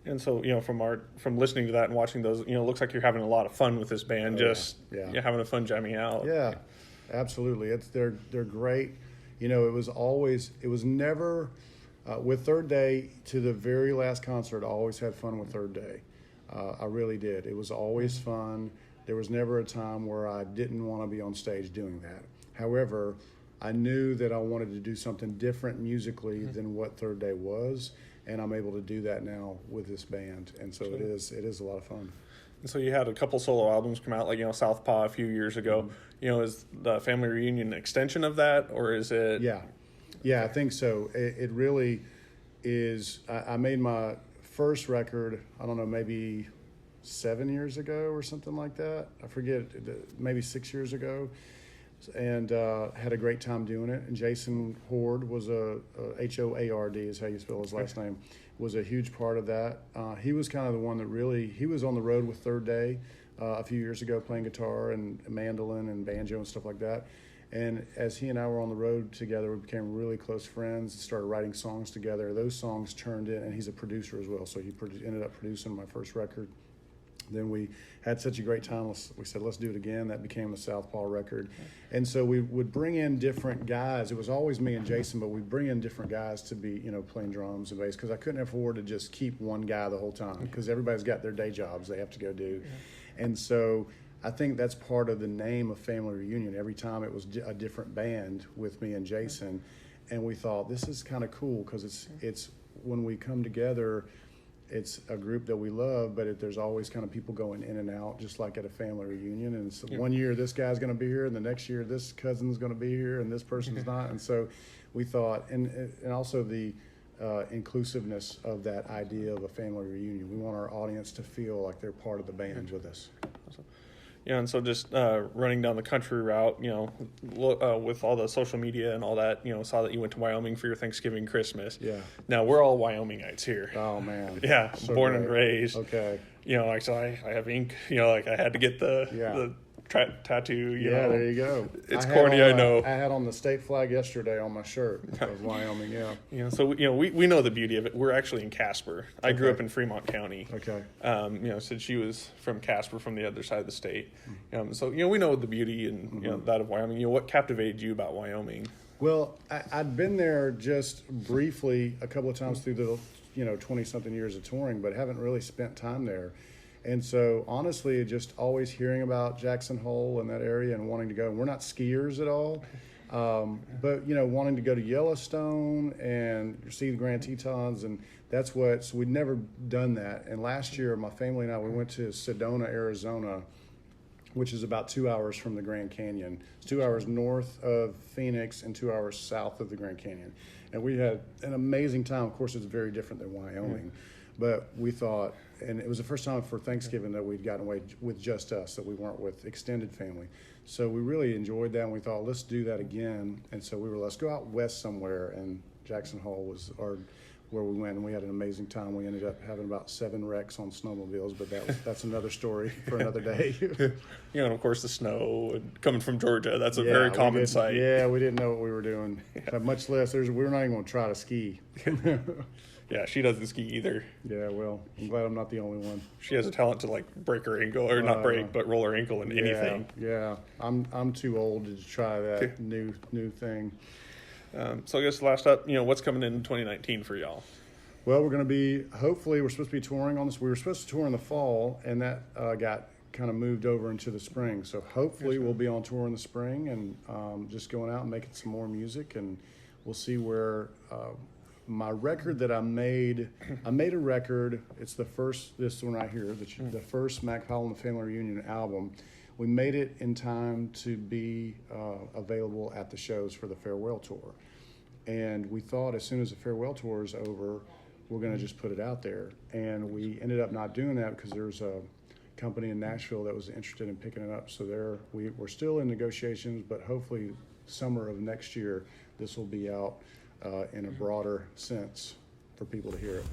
And so, from listening to that and watching those, it looks like you're having a lot of fun with this band, you're having a fun jamming out. Yeah, absolutely. They're great. It was never, with Third Day to the very last concert, I always had fun with Third Day. I really did. It was always fun. There was never a time where I didn't want to be on stage doing that. However, I knew that I wanted to do something different musically than what Third Day was, and I'm able to do that now with this band, and so it is a lot of fun. And so you had a couple solo albums come out, like Southpaw a few years ago. Is the Family Reunion an extension of that, or is it? Yeah, I think so. It really is. I made my first record, I don't know, maybe 7 years ago or something like that. I forget, maybe 6 years ago. And had a great time doing it. And Jason Hoard was Hoard is how you spell his last name, was a huge part of that. He was kind of the one that he was on the road with Third Day a few years ago playing guitar and mandolin and banjo and stuff like that. And as he and I were on the road together, we became really close friends and started writing songs together. Those songs turned in, and he's a producer as well, so he ended up producing my first record. Then we had such a great time, we said, let's do it again. That became the Southpaw record. And so we would bring in different guys. It was always me and Jason, but we'd bring in different guys to be, playing drums and bass, because I couldn't afford to just keep one guy the whole time, because everybody's got their day jobs they have to go do. And so I think that's part of the name of Family Reunion. Every time it was a different band with me and Jason. And we thought, this is kind of cool, because it's when we come together, it's a group that we love, but there's always kind of people going in and out, just like at a family reunion. And so one year this guy's going to be here, and the next year this cousin's going to be here, and this person's not. And so we thought, and also the inclusiveness of that idea of a family reunion. We want our audience to feel like they're part of the band with us. Yeah, and so just running down the country route, with all the social media and all that, saw that you went to Wyoming for your Thanksgiving, Christmas. Yeah. Now, we're all Wyomingites here. Oh, man. Yeah, So born great. and raised. Okay. So I have ink, I had to get the tattoo, there you go. It's corny, I know. I had on the state flag yesterday on my shirt of Wyoming, So, we know the beauty of it. We're actually in Casper. I grew up in Fremont County. Okay. Said she was from Casper, from the other side of the state. So, we know the beauty and, that of Wyoming. What captivated you about Wyoming? Well, I'd been there just briefly a couple of times through the, 20-something years of touring, but haven't really spent time there. And so, honestly, just always hearing about Jackson Hole and that area and wanting to go. And we're not skiers at all, But wanting to go to Yellowstone and see the Grand Tetons, and so we'd never done that. And last year, my family and I, we went to Sedona, Arizona, which is about 2 hours from the Grand Canyon. It's 2 hours north of Phoenix and 2 hours south of the Grand Canyon. And we had an amazing time. Of course, it's very different than Wyoming, but we thought, and it was the first time for Thanksgiving that we'd gotten away with just us, that we weren't with extended family. So we really enjoyed that, and we thought, let's do that again. And so let's go out west somewhere, and Jackson Hole was where we went, and we had an amazing time. We ended up having about 7 wrecks on snowmobiles, but that's another story for another day. And of course the snow, and coming from Georgia, that's a very common sight. Yeah, we didn't know what we were doing. Much less, we were not even going to try to ski. Yeah, she doesn't ski either. Yeah, well, I'm glad I'm not the only one. She has a talent to break her ankle, or not break, but roll her ankle in anything. Yeah, I'm too old to try that new thing. So I guess last up, what's coming in 2019 for y'all? Well, we're supposed to be touring on this. We were supposed to tour in the fall, and that got kind of moved over into the spring. So hopefully we'll be on tour in the spring and just going out and making some more music, and we'll see where my record that I made a record. It's this one right here, the first Mac Powell and the Family Reunion album. We made it in time to be available at the shows for the farewell tour. And we thought as soon as the farewell tour is over, we're going to just put it out there. And we ended up not doing that because there's a company in Nashville that was interested in picking it up. So we're still in negotiations, but hopefully summer of next year, this will be out in a broader sense for people to hear it.